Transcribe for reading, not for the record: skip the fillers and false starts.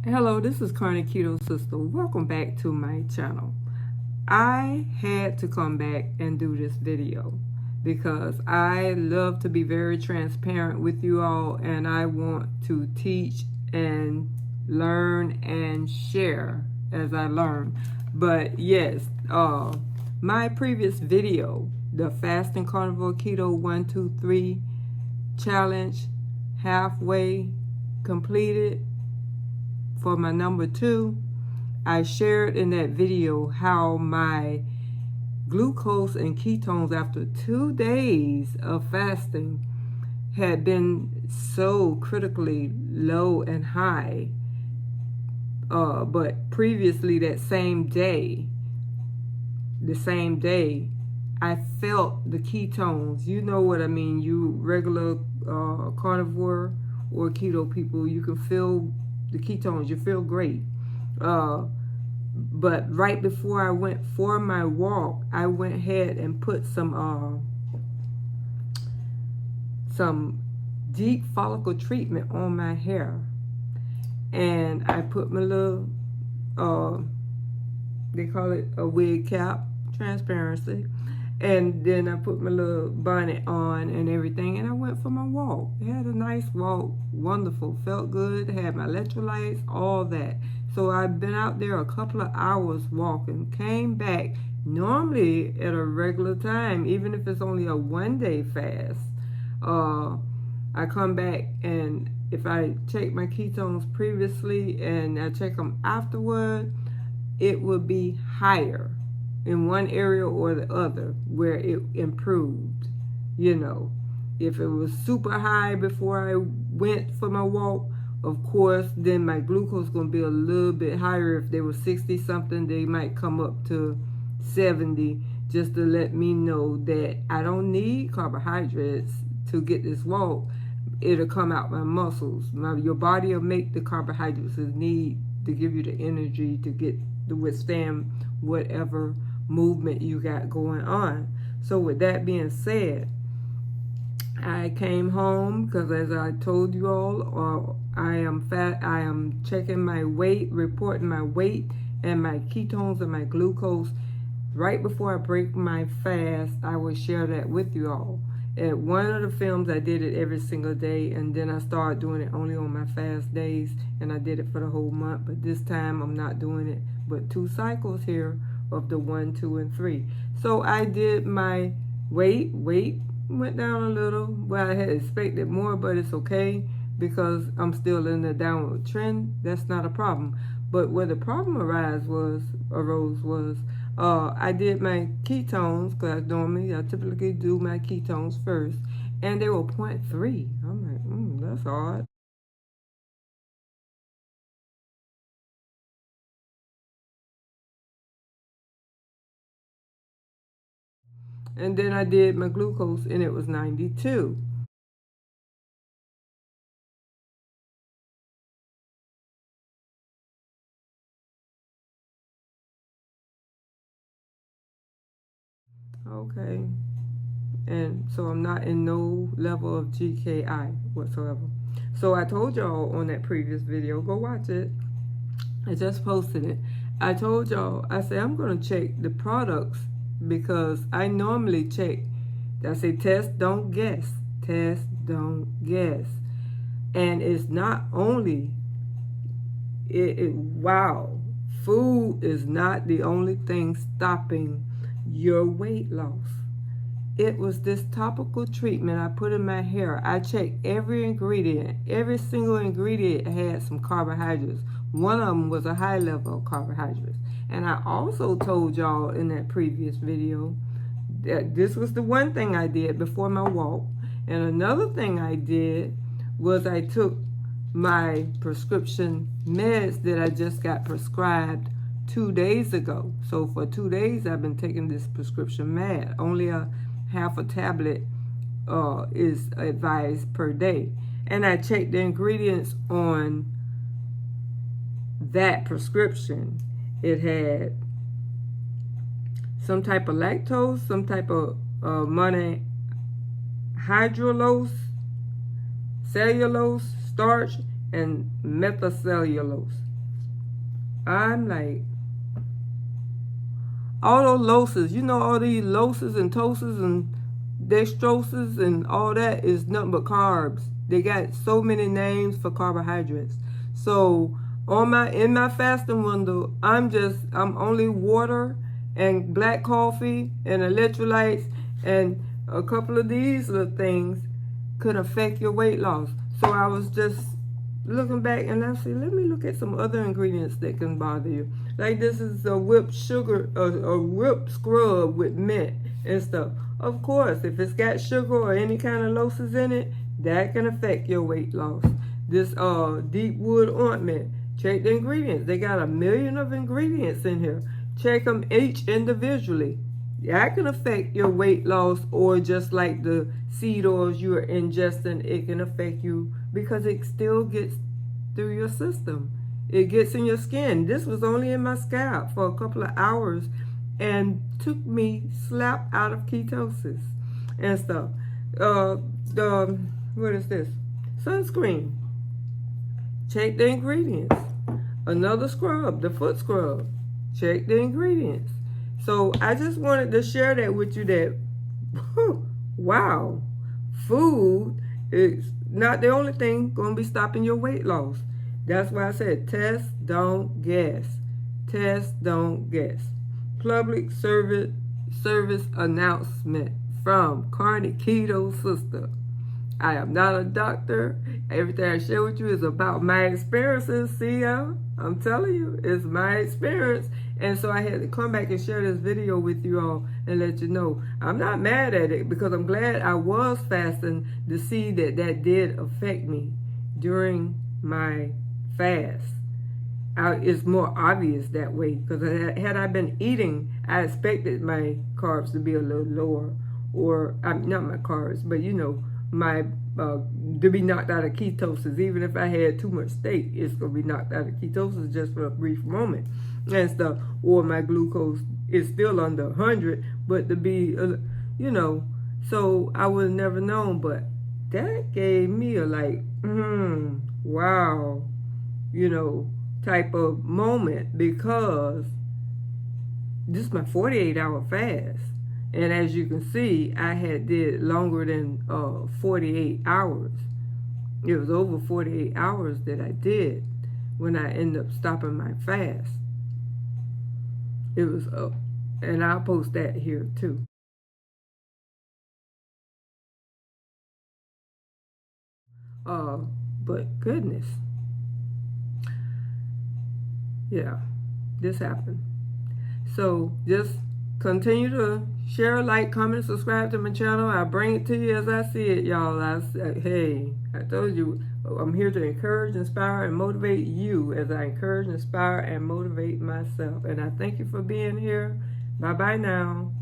Hello, this is Carnivore-keto Sister. Welcome back to my channel. I had to come back and do this video because I love to be very transparent with you all, and I want to teach and learn and share as I learn. But yes, my previous video, the Fasting Carnivore Keto 1, 2, 3 challenge, halfway completed, for my number 2, I shared in that video how my glucose and ketones after 2 days of fasting had been so critically low and high. But previously the same day, I felt the ketones. You know what I mean, you regular carnivore or keto people, you can feel the ketones, you feel great. But right before I went for my walk, I went ahead and put some deep follicle treatment on my hair, and I put my little they call it a wig cap, transparency, and then I put my little bonnet on and everything, and I went for my walk. I had a nice walk, wonderful, felt good, had my electrolytes, all that. So I've been out there a couple of hours walking, came back, normally at a regular time, even if it's only a 1-day fast. I come back, and if I check my ketones previously and I check them afterward, it would be higher in one area or the other where it improved. You know, if it was super high before I went for my walk, of course, then my glucose is going to be a little bit higher. If they were 60 something, they might come up to 70, just to let me know that I don't need carbohydrates to get this walk. It'll come out my muscles. Your body will make the carbohydrates it need to give you the energy to withstand whatever movement you got going on. So with that being said, I came home because, as I told you all, I am checking my weight, reporting my weight and my ketones and my glucose right before I break my fast. I will share that with you all. At one of the films, I did it every single day, and then I started doing it only on my fast days, and I did it for the whole month. But this time I'm not doing it but 2 cycles here of the 1, 2, and 3. So I did my weight went down a little. Well, I had expected more, but it's okay because I'm still in the downward trend. That's not a problem. But where the problem arose was I did my ketones, because I typically do my ketones first, and they were 0.3. I'm like, that's odd. And then I did my glucose, and it was 92. Okay. And so I'm not in no level of GKI whatsoever. So I told y'all on that previous video, go watch it. I just posted it. I told y'all, I said I'm going to check the products because I normally check. I say test, don't guess. Test, don't guess. And it's not only, wow, food is not the only thing stopping your weight loss. It was this topical treatment I put in my hair. I checked every ingredient. Every single ingredient had some carbohydrates. One of them was a high level of carbohydrates. And I also told y'all in that previous video that this was the one thing I did before my walk. And another thing I did was I took my prescription meds that I just got prescribed 2 days ago. So for 2 days I've been taking this prescription med. Only a half a tablet is advised per day. And I checked the ingredients on that prescription. It had some type of lactose, some type of monohydrolose, cellulose, starch, and methacellulose. I'm like, all those losses, you know, all these losses and toses and dextroses and all that is nothing but carbs. They got so many names for carbohydrates. So in my fasting window, I'm only water and black coffee and electrolytes, and a couple of these little things could affect your weight loss. So I was just looking back and I said, let me look at some other ingredients that can bother you. Like this is a whipped sugar, a whipped scrub with mint and stuff. Of course, if it's got sugar or any kind of losses in it, that can affect your weight loss. This deep wood ointment, check the ingredients. They got 1 million of ingredients in here. Check them each individually. That can affect your weight loss, or just like the seed oils you're ingesting, it can affect you because it still gets through your system. It gets in your skin. This was only in my scalp for a couple of hours and took me slap out of ketosis and stuff. What is this? Sunscreen. Check the ingredients. Another scrub, the foot scrub. Check the ingredients. So I just wanted to share that with you that, wow, food is not the only thing going to be stopping your weight loss. That's why I said test, don't guess. Test, don't guess. Public service announcement from carnivore-keto sister. I am not a doctor. Everything I share with you is about my experiences. See, I'm telling you, it's my experience. And so I had to come back and share this video with you all and let you know. I'm not mad at it because I'm glad I was fasting to see that did affect me during my fast. It's more obvious that way because had I been eating, I expected my carbs to be a little lower, or not my carbs, but you know, my to be knocked out of ketosis. Even if I had too much steak, it's gonna be knocked out of ketosis just for a brief moment and stuff. Or my glucose is still under 100, but to be, you know, so I would have never known. But that gave me a like, wow, you know, type of moment, because this is my 48-hour fast. And as you can see, I had did longer than 48 hours. It was over 48 hours that I did when I ended up stopping my fast. It was and I'll post that here too. But goodness. Yeah, this happened. So just continue to share, like, comment, subscribe to my channel. I bring it to you as I see it, y'all. Hey, I told you, I'm here to encourage, inspire, and motivate you as I encourage, inspire, and motivate myself. And I thank you for being here. Bye-bye now.